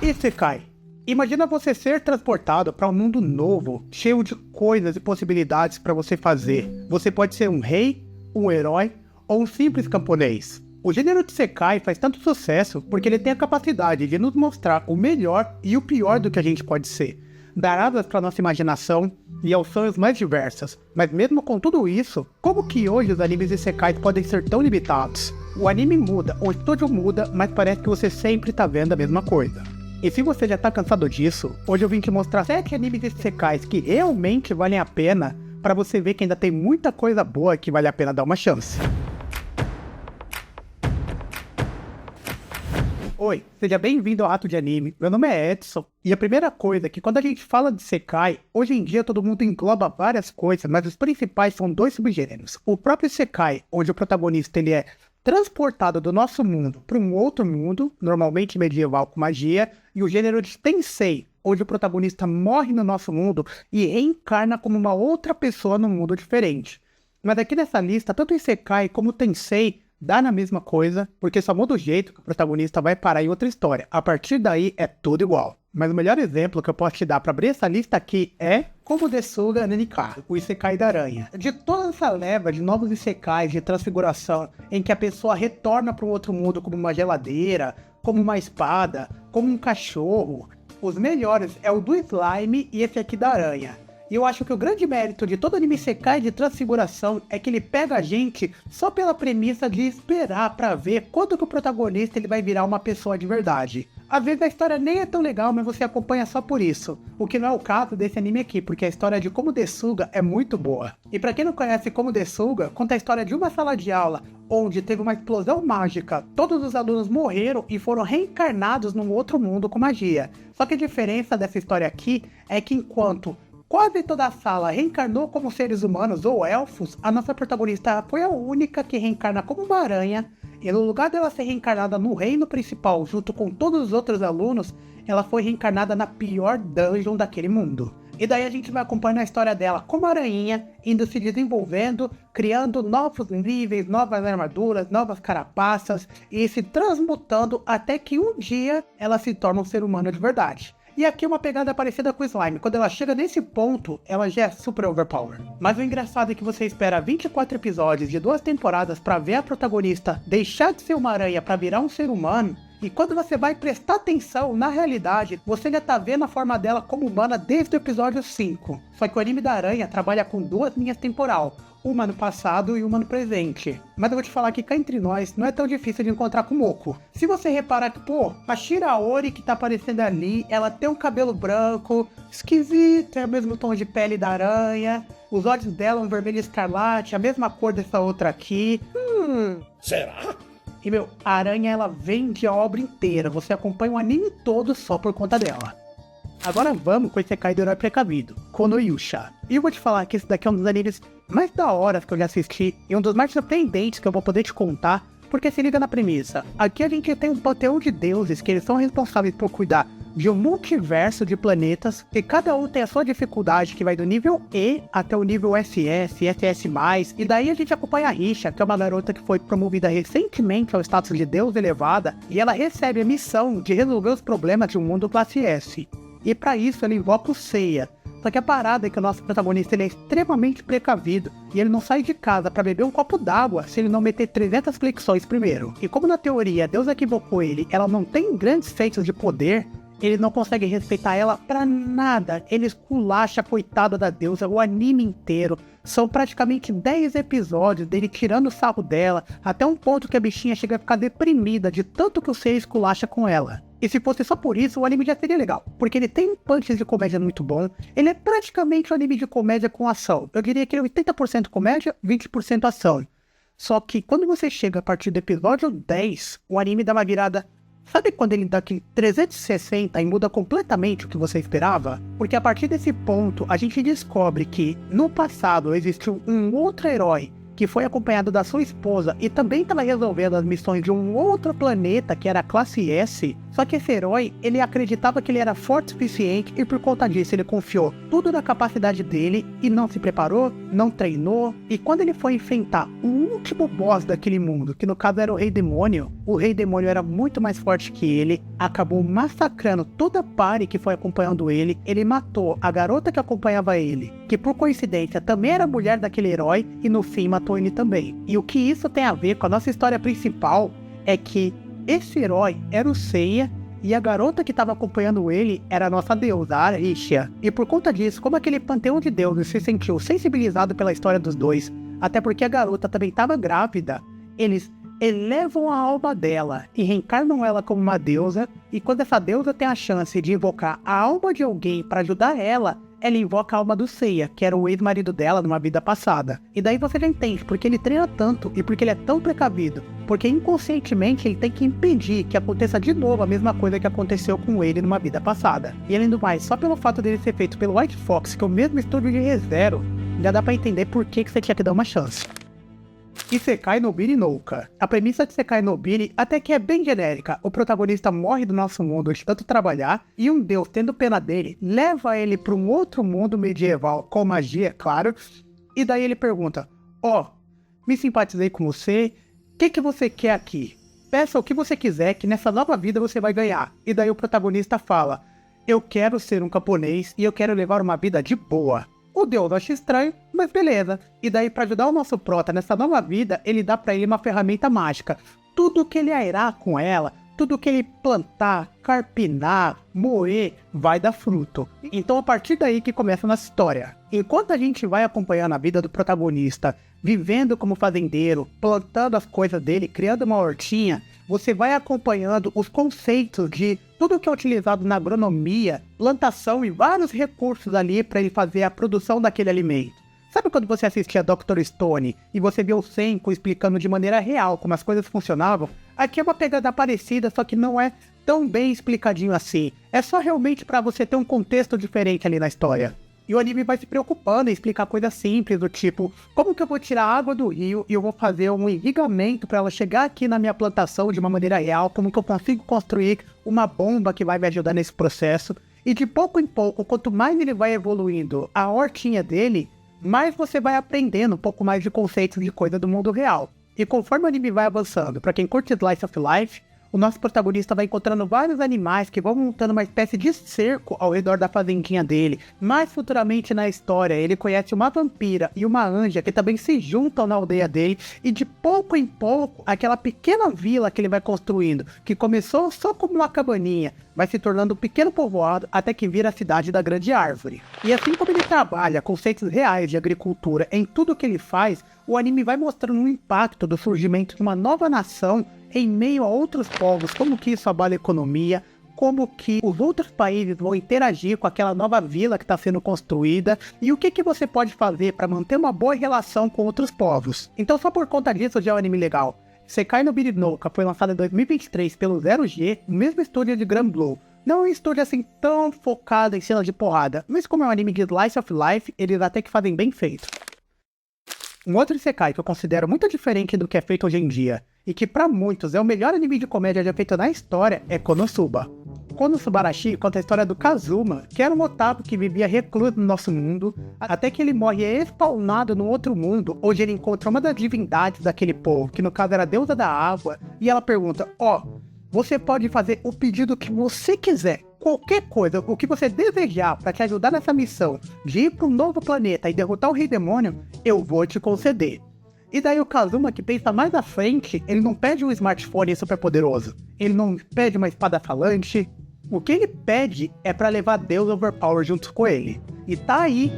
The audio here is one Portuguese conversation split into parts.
Isekai. Imagina você ser transportado para um mundo novo, cheio de coisas e possibilidades para você fazer. Você pode ser um rei, um herói ou um simples camponês. O gênero de Isekai faz tanto sucesso porque ele tem a capacidade de nos mostrar o melhor e o pior do que a gente pode ser, dar asas para nossa imaginação e aos sonhos mais diversos. Mas mesmo com tudo isso, como que hoje os animes Isekais podem ser tão limitados? O anime muda, o estúdio muda, mas parece que você sempre tá vendo a mesma coisa. E se você já tá cansado disso, hoje eu vim te mostrar 7 animes Isekais que realmente valem a pena, para você ver que ainda tem muita coisa boa que vale a pena dar uma chance. Oi, seja bem-vindo ao Rato de Anime, meu nome é Edson, e a primeira coisa é que quando a gente fala de Isekai, hoje em dia todo mundo engloba várias coisas, mas os principais são 2 subgêneros. O próprio Isekai, onde o protagonista ele é transportado do nosso mundo para um outro mundo, normalmente medieval com magia, e o gênero de Tensei, onde o protagonista morre no nosso mundo e reencarna como uma outra pessoa num mundo diferente. Mas aqui nessa lista, tanto Isekai como Tensei dá na mesma coisa, porque só muda o jeito que o protagonista vai parar em outra história. A partir daí é tudo igual. Mas o melhor exemplo que eu posso te dar para abrir essa lista aqui é Komudesuga no Nika, o Isekai da aranha. De toda essa leva de novos Isekais de transfiguração, em que a pessoa retorna para um outro mundo como uma geladeira, como uma espada, como um cachorro, os melhores é o do Slime e esse aqui da aranha. E eu acho que o grande mérito de todo anime Isekai de transfiguração é que ele pega a gente só pela premissa de esperar pra ver quando que o protagonista ele vai virar uma pessoa de verdade. Às vezes a história nem é tão legal, mas você acompanha só por isso. O que não é o caso desse anime aqui, porque a história de Komudesuga é muito boa. E pra quem não conhece Komudesuga, conta a história de uma sala de aula onde teve uma explosão mágica, todos os alunos morreram e foram reencarnados num outro mundo com magia. Só que a diferença dessa história aqui é que enquanto quase toda a sala reencarnou como seres humanos ou elfos, a nossa protagonista foi a única que reencarna como uma aranha, e no lugar dela ser reencarnada no reino principal junto com todos os outros alunos, ela foi reencarnada na pior dungeon daquele mundo. E daí a gente vai acompanhando a história dela como aranha, indo se desenvolvendo, criando novos níveis, novas armaduras, novas carapaças, e se transmutando até que um dia ela se torna um ser humano de verdade. E aqui uma pegada parecida com o Slime, quando ela chega nesse ponto, ela já é super overpower. Mas o engraçado é que você espera 24 episódios de 2 temporadas pra ver a protagonista deixar de ser uma aranha pra virar um ser humano, e quando você vai prestar atenção, na realidade, você já tá vendo a forma dela como humana desde o episódio 5. Só que o anime da aranha trabalha com 2 linhas temporal, uma no passado e uma no presente. Mas eu vou te falar que cá entre nós não é tão difícil de encontrar com o Moko. Se você reparar que, a Shiraori que tá aparecendo ali, ela tem um cabelo branco, esquisito, é o mesmo tom de pele da aranha, os olhos dela um vermelho escarlate, a mesma cor dessa outra aqui. Será? E a aranha ela vende a obra inteira, você acompanha o anime todo só por conta dela. Agora vamos com esse Isekai do herói precavido, Konoyusha. E eu vou te falar que esse daqui é um dos animes mais da hora que eu já assisti e um dos mais surpreendentes que eu vou poder te contar, porque se liga na premissa. Aqui a gente tem um panteão de deuses que eles são responsáveis por cuidar de um multiverso de planetas e cada um tem a sua dificuldade que vai do nível E até o nível SS, SS+, e daí a gente acompanha a Risha, que é uma garota que foi promovida recentemente ao status de deus elevada e ela recebe a missão de resolver os problemas de um mundo classe S. E pra isso ele invoca o Seiya. Só que a parada é que o nosso protagonista ele é extremamente precavido e ele não sai de casa pra beber um copo d'água se ele não meter 300 flexões primeiro. E como na teoria Deus equivocou ele, ela não tem grandes feitos de poder, ele não consegue respeitar ela pra nada. Ele esculacha a coitada da deusa o anime inteiro. São praticamente 10 episódios dele tirando o sarro dela, até um ponto que a bichinha chega a ficar deprimida de tanto que o Seiya esculacha com ela. E se fosse só por isso, o anime já seria legal, porque ele tem punches de comédia muito bom, ele é praticamente um anime de comédia com ação. Eu diria que ele é 80% comédia, 20% ação. Só que quando você chega a partir do episódio 10, o anime dá uma virada. Sabe quando ele dá aqui 360 e muda completamente o que você esperava? Porque a partir desse ponto, a gente descobre que no passado existiu um outro herói que foi acompanhado da sua esposa e também estava resolvendo as missões de um outro planeta que era a classe S. Só que esse herói, ele acreditava que ele era forte o suficiente e por conta disso ele confiou tudo na capacidade dele e não se preparou, não treinou. E quando ele foi enfrentar o último boss daquele mundo, que no caso era o Rei Demônio, o Rei Demônio era muito mais forte que ele, acabou massacrando toda a party que foi acompanhando ele. Ele matou a garota que acompanhava ele, que por coincidência também era mulher daquele herói, e no fim matou ele também. E o que isso tem a ver com a nossa história principal é que esse herói era o Seiya e a garota que estava acompanhando ele era a nossa deusa, a Arisha. E por conta disso, como aquele panteão de deuses se sentiu sensibilizado pela história dos dois, até porque a garota também estava grávida, eles elevam a alma dela e reencarnam ela como uma deusa, e quando essa deusa tem a chance de invocar a alma de alguém para ajudar ela invoca a alma do Seiya, que era o ex-marido dela numa vida passada. E daí você já entende porque ele treina tanto e porque ele é tão precavido, porque inconscientemente ele tem que impedir que aconteça de novo a mesma coisa que aconteceu com ele numa vida passada. E além do mais, só pelo fato dele ser feito pelo White Fox, que é o mesmo estúdio de Re:Zero, já dá pra entender por que você tinha que dar uma chance. Isekai no Biri Nouka. A premissa de Isekai no Biri até que é bem genérica. O protagonista morre do nosso mundo de tanto trabalhar, e um deus, tendo pena dele, leva ele para um outro mundo medieval, com magia, claro, e daí ele pergunta: me simpatizei com você, o que você quer aqui? Peça o que você quiser, que nessa nova vida você vai ganhar. E daí o protagonista fala: eu quero ser um camponês e eu quero levar uma vida de boa. O deus acha estranho, mas beleza. E daí, pra ajudar o nosso prota nessa nova vida, ele dá pra ele uma ferramenta mágica. Tudo que ele airá com ela, tudo que ele plantar, carpinar, moer, vai dar fruto. Então, a partir daí que começa a nossa história. Enquanto a gente vai acompanhando a vida do protagonista, vivendo como fazendeiro, plantando as coisas dele, criando uma hortinha, você vai acompanhando os conceitos de tudo que é utilizado na agronomia, plantação e vários recursos ali para ele fazer a produção daquele alimento. Sabe quando você assistia Dr. Stone e você vê o Senko explicando de maneira real como as coisas funcionavam? Aqui é uma pegada parecida, só que não é tão bem explicadinho assim. É só realmente para você ter um contexto diferente ali na história. E o anime vai se preocupando em explicar coisas simples, do tipo: como que eu vou tirar a água do rio e eu vou fazer um irrigamento para ela chegar aqui na minha plantação de uma maneira real, como que eu consigo construir uma bomba que vai me ajudar nesse processo. E de pouco em pouco, quanto mais ele vai evoluindo a hortinha dele, mais você vai aprendendo um pouco mais de conceitos de coisa do mundo real. E conforme o anime vai avançando, para quem curte Slice of Life, o nosso protagonista vai encontrando vários animais que vão montando uma espécie de cerco ao redor da fazendinha dele. Mais futuramente na história, ele conhece uma vampira e uma anja que também se juntam na aldeia dele, e de pouco em pouco, aquela pequena vila que ele vai construindo, que começou só como uma cabaninha, vai se tornando um pequeno povoado até que vira a cidade da Grande Árvore. E assim como ele trabalha conceitos reais de agricultura em tudo que ele faz, o anime vai mostrando um impacto do surgimento de uma nova nação em meio a outros povos, como que isso abala a economia, como que os outros países vão interagir com aquela nova vila que está sendo construída, e o que você pode fazer para manter uma boa relação com outros povos. Então só por conta disso já é um anime legal. Isekai no Biri Nouka foi lançado em 2023 pelo Zero G, o mesmo estúdio de Granblue. Não é um estúdio assim tão focado em cenas de porrada, mas como é um anime de Slice of Life, eles até que fazem bem feito. Um outro Isekai que eu considero muito diferente do que é feito hoje em dia, e que pra muitos é o melhor anime de comédia já feito na história, é Konosuba. Konosubarashi conta a história do Kazuma, que era um otaku que vivia recluso no nosso mundo, até que ele morre e é spawnado no outro mundo, onde ele encontra uma das divindades daquele povo, que no caso era a deusa da água, e ela pergunta: você pode fazer o pedido que você quiser, qualquer coisa, o que você desejar para te ajudar nessa missão de ir para um novo planeta e derrotar o Rei Demônio, eu vou te conceder. E daí o Kazuma, que pensa mais à frente, ele não pede um smartphone super poderoso, ele não pede uma espada falante, o que ele pede é para levar Deus Overpower junto com ele. E tá aí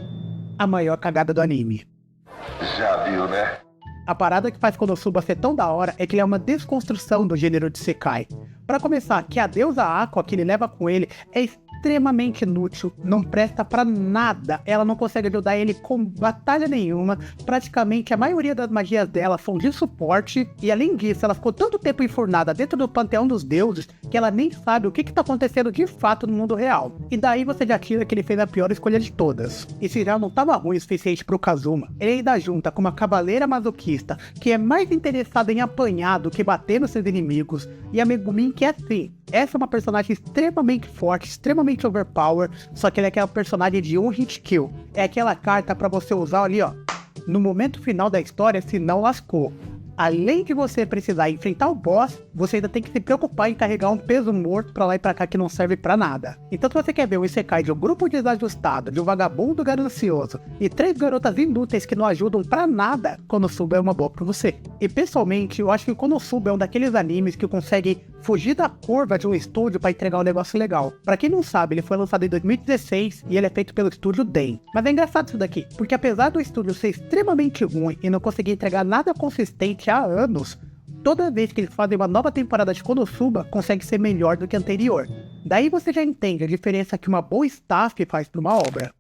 a maior cagada do anime. Já viu, né? A parada que faz Konosuba ser tão da hora é que ele é uma desconstrução do gênero de Isekai. Para começar, que a deusa Aqua que ele leva com ele é extremamente inútil, não presta pra nada, ela não consegue ajudar ele com batalha nenhuma, praticamente a maioria das magias dela são de suporte, e além disso, ela ficou tanto tempo enfurnada dentro do panteão dos deuses, que ela nem sabe o que tá acontecendo de fato no mundo real. E daí você já tira que ele fez a pior escolha de todas. E se já não tava ruim o suficiente pro Kazuma, ele ainda junta com uma cavaleira masoquista, que é mais interessada em apanhar do que bater nos seus inimigos, e a Megumin que é assim. Essa é uma personagem extremamente forte, extremamente overpower, só que ela é aquela personagem de um hit kill. É aquela carta pra você usar ali, ó, no momento final da história, se não lascou. Além de você precisar enfrentar o boss, você ainda tem que se preocupar em carregar um peso morto pra lá e pra cá que não serve pra nada. Então se você quer ver um isekai de um grupo desajustado, de um vagabundo ganancioso e 3 garotas inúteis que não ajudam pra nada, Konosuba é uma boa pra você. E pessoalmente, eu acho que Konosuba é um daqueles animes que consegue fugir da curva de um estúdio pra entregar um negócio legal. Pra quem não sabe, ele foi lançado em 2016 e ele é feito pelo estúdio Den. Mas é engraçado isso daqui, porque apesar do estúdio ser extremamente ruim e não conseguir entregar nada consistente há anos, toda vez que eles fazem uma nova temporada de Konosuba, consegue ser melhor do que a anterior. Daí você já entende a diferença que uma boa staff faz para uma obra.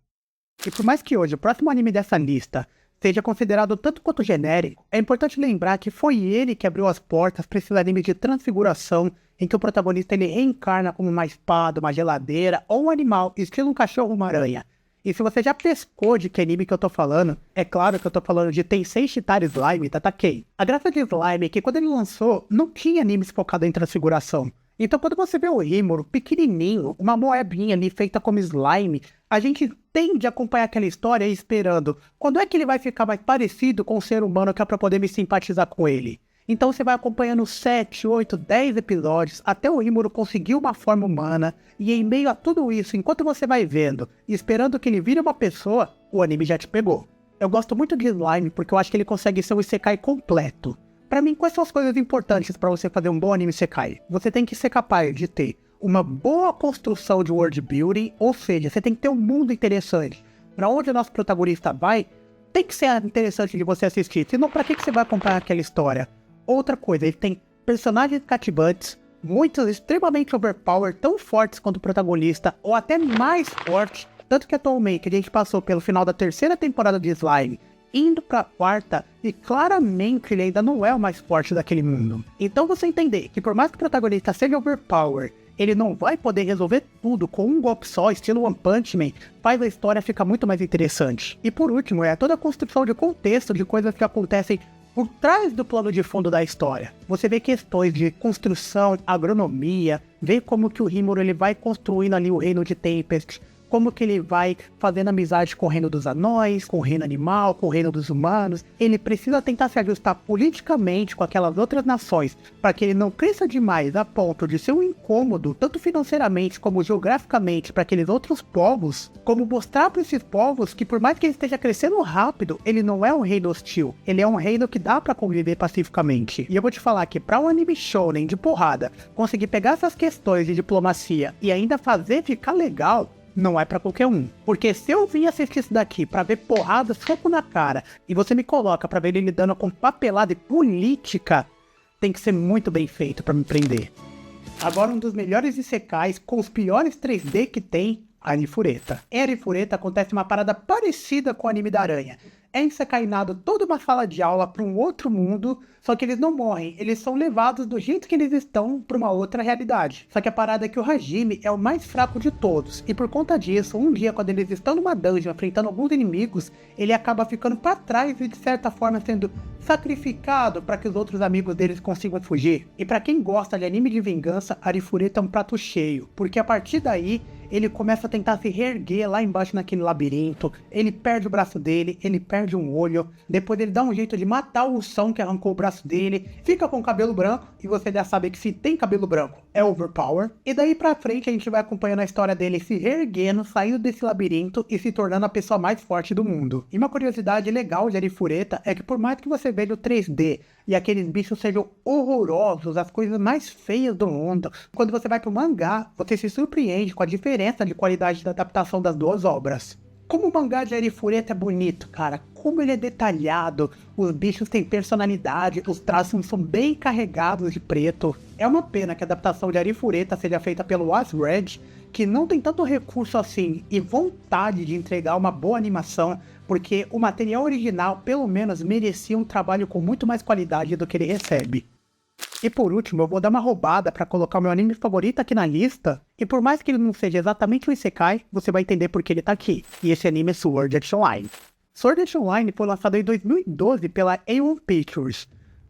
E por mais que hoje o próximo anime dessa lista seja considerado tanto quanto genérico, é importante lembrar que foi ele que abriu as portas para esse anime de transfiguração, em que o protagonista ele reencarna como uma espada, uma geladeira ou um animal, estilo um cachorro ou uma aranha. E se você já pescou de que anime que eu tô falando, é claro que eu tô falando de Tensei Shitara Slime Tatakei. A graça de Slime é que quando ele lançou, não tinha animes focados em transfiguração. Então quando você vê o Rimuru pequenininho, uma moebinha ali feita como slime, a gente tende a acompanhar aquela história esperando quando é que ele vai ficar mais parecido com o ser humano que é pra poder me simpatizar com ele. Então você vai acompanhando 7, 8, 10 episódios até o Rimuru conseguir uma forma humana, e em meio a tudo isso, enquanto você vai vendo e esperando que ele vire uma pessoa, o anime já te pegou. Eu gosto muito de Slime porque eu acho que ele consegue ser um isekai completo. Pra mim, quais são as coisas importantes pra você fazer um bom anime isekai? Você tem que ser capaz de ter uma boa construção de world building, ou seja, você tem que ter um mundo interessante. Pra onde o nosso protagonista vai, tem que ser interessante de você assistir, senão pra que você vai acompanhar aquela história? Outra coisa, ele tem personagens cativantes, muitos extremamente overpowered, tão fortes quanto o protagonista, ou até mais fortes, tanto que atualmente a gente passou pelo final da 3ª temporada de Slime, indo pra 4ª, e claramente ele ainda não é o mais forte daquele mundo. Então você entender que por mais que o protagonista seja overpowered, ele não vai poder resolver tudo com um golpe só, estilo One Punch Man, faz a história ficar muito mais interessante. E por último, é toda a construção de contexto de coisas que acontecem por trás do plano de fundo da história. Você vê questões de construção, agronomia, vê como que o Rimuru ele vai construindo ali o reino de Tempest, como que ele vai fazendo amizade com o reino dos anões, com o reino animal, com o reino dos humanos. Ele precisa tentar se ajustar politicamente com aquelas outras nações, para que ele não cresça demais a ponto de ser um incômodo, tanto financeiramente como geograficamente, para aqueles outros povos, como mostrar para esses povos que por mais que ele esteja crescendo rápido, ele não é um reino hostil, ele é um reino que dá para conviver pacificamente. E eu vou te falar que para um anime shounen de porrada, conseguir pegar essas questões de diplomacia e ainda fazer ficar legal, não é pra qualquer um. Porque se eu vim assistir isso daqui pra ver porrada, soco na cara, e você me coloca pra ver ele lidando com papelada e política, tem que ser muito bem feito pra me prender. Agora um dos melhores isekais com os piores 3D que tem, Arifureta. Em Arifureta acontece uma parada parecida com o anime da aranha. É ensecainado toda uma sala de aula para um outro mundo, só que eles não morrem, eles são levados do jeito que eles estão para uma outra realidade. Só que a parada é que o Hajime é o mais fraco de todos, e por conta disso, um dia quando eles estão numa dungeon enfrentando alguns inimigos, ele acaba ficando para trás e de certa forma sendo sacrificado para que os outros amigos deles consigam fugir. E para quem gosta de anime de vingança, Arifureta é um prato cheio, porque a partir daí ele começa a tentar se reerguer lá embaixo naquele labirinto, ele perde o braço dele, ele perde um olho, depois ele dá um jeito de matar o ursão que arrancou o braço dele, fica com o cabelo branco, e você já sabe que se tem cabelo branco é overpower, e daí pra frente a gente vai acompanhando a história dele se reerguendo, saindo desse labirinto e se tornando a pessoa mais forte do mundo. E uma curiosidade legal de Arifureta é que por mais que você veja o 3D e aqueles bichos sejam horrorosos, as coisas mais feias do mundo, quando você vai pro mangá, você se surpreende com a diferença de qualidade da adaptação das duas obras. Como o mangá de Arifureta é bonito, cara. Como ele é detalhado, os bichos têm personalidade, os traços são bem carregados de preto. É uma pena que a adaptação de Arifureta seja feita pelo Asred, que não tem tanto recurso assim e vontade de entregar uma boa animação, porque o material original pelo menos merecia um trabalho com muito mais qualidade do que ele recebe. E por último, eu vou dar uma roubada pra colocar o meu anime favorito aqui na lista, e por mais que ele não seja exatamente um Isekai, você vai entender por que ele tá aqui, e esse anime é Sword Art Online. Sword Art Online foi lançado em 2012 pela A1 Pictures.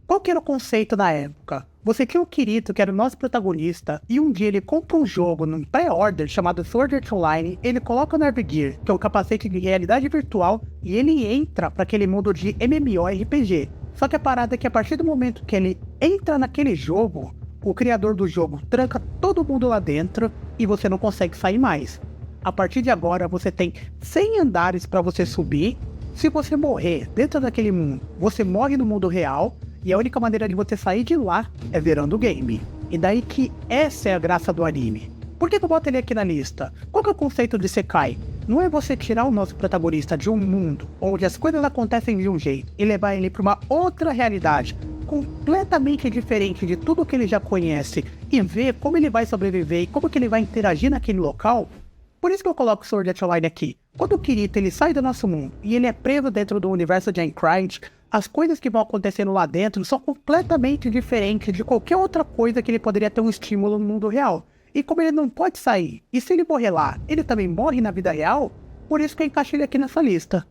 Qual que era o conceito na época? Você tinha o Kirito, que era o nosso protagonista, e um dia ele compra um jogo num pré-order chamado Sword Art Online, ele coloca o Nervgear, que é um capacete de realidade virtual, e ele entra para aquele mundo de MMORPG. Só que a parada é que a partir do momento que ele entra naquele jogo, o criador do jogo tranca todo mundo lá dentro e você não consegue sair mais. A partir de agora você tem 100 andares para você subir. Se você morrer dentro daquele mundo, você morre no mundo real e a única maneira de você sair de lá é zerando o game. E daí que essa é a graça do anime. Por que eu boto ele aqui na lista? Qual que é o conceito de Isekai? Não é você tirar o nosso protagonista de um mundo onde as coisas acontecem de um jeito e levar ele para uma outra realidade completamente diferente de tudo que ele já conhece e ver como ele vai sobreviver e como que ele vai interagir naquele local. Por isso que eu coloco o Sword Art Online aqui. Quando o Kirito ele sai do nosso mundo e ele é preso dentro do universo de Aincrad, as coisas que vão acontecendo lá dentro são completamente diferentes de qualquer outra coisa que ele poderia ter um estímulo no mundo real. E como ele não pode sair, e se ele morrer lá, ele também morre na vida real, por isso que eu encaixei ele aqui nessa lista.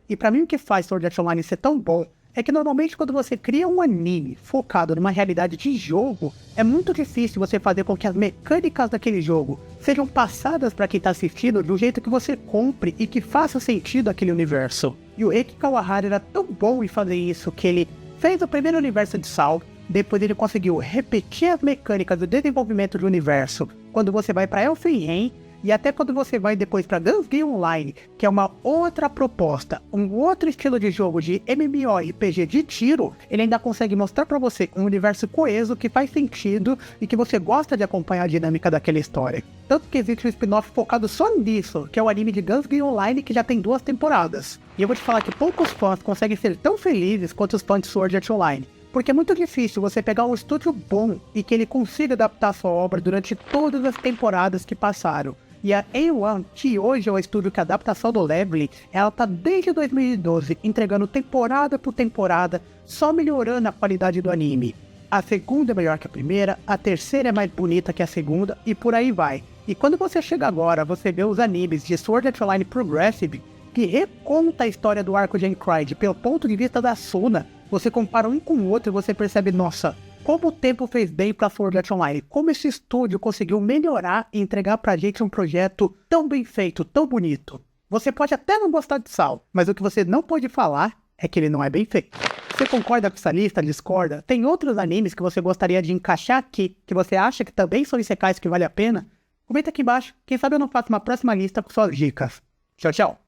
E pra mim o que faz Sword Art Online ser tão bom, é que normalmente quando você cria um anime focado numa realidade de jogo, é muito difícil você fazer com que as mecânicas daquele jogo sejam passadas pra quem tá assistindo de um jeito que você compre e que faça sentido aquele universo. E o Eiki Kawahara era tão bom em fazer isso que ele fez o primeiro universo de Sal. Depois ele conseguiu repetir as mecânicas do desenvolvimento do universo quando você vai para Elfen e até quando você vai depois para Guns Game Online, que é uma outra proposta, um outro estilo de jogo de MMORPG de tiro, ele ainda consegue mostrar para você um universo coeso que faz sentido e que você gosta de acompanhar a dinâmica daquela história. Tanto que existe um spin-off focado só nisso, que é o anime de Guns Game Online, que já tem 2 temporadas. E eu vou te falar que poucos fãs conseguem ser tão felizes quanto os fãs de Sword Art Online. Porque é muito difícil você pegar um estúdio bom e que ele consiga adaptar a sua obra durante todas as temporadas que passaram. E a A1, que hoje é o estúdio que adapta a do Leveling, ela tá desde 2012 entregando temporada por temporada, só melhorando a qualidade do anime. A segunda é melhor que a primeira, a terceira é mais bonita que a segunda e por aí vai. E quando você chega agora, você vê os animes de Sword Art Online Progressive, que reconta a história do arco de Aincrad pelo ponto de vista da Suna. Você compara um com o outro e você percebe, nossa, como o tempo fez bem pra Sword Art Online, como esse estúdio conseguiu melhorar e entregar pra gente um projeto tão bem feito, tão bonito. Você pode até não gostar de Sal, mas o que você não pode falar é que ele não é bem feito. Você concorda com essa lista, discorda? Tem outros animes que você gostaria de encaixar aqui, que você acha que também são isekais que vale a pena? Comenta aqui embaixo, quem sabe eu não faço uma próxima lista com suas dicas. Tchau, tchau!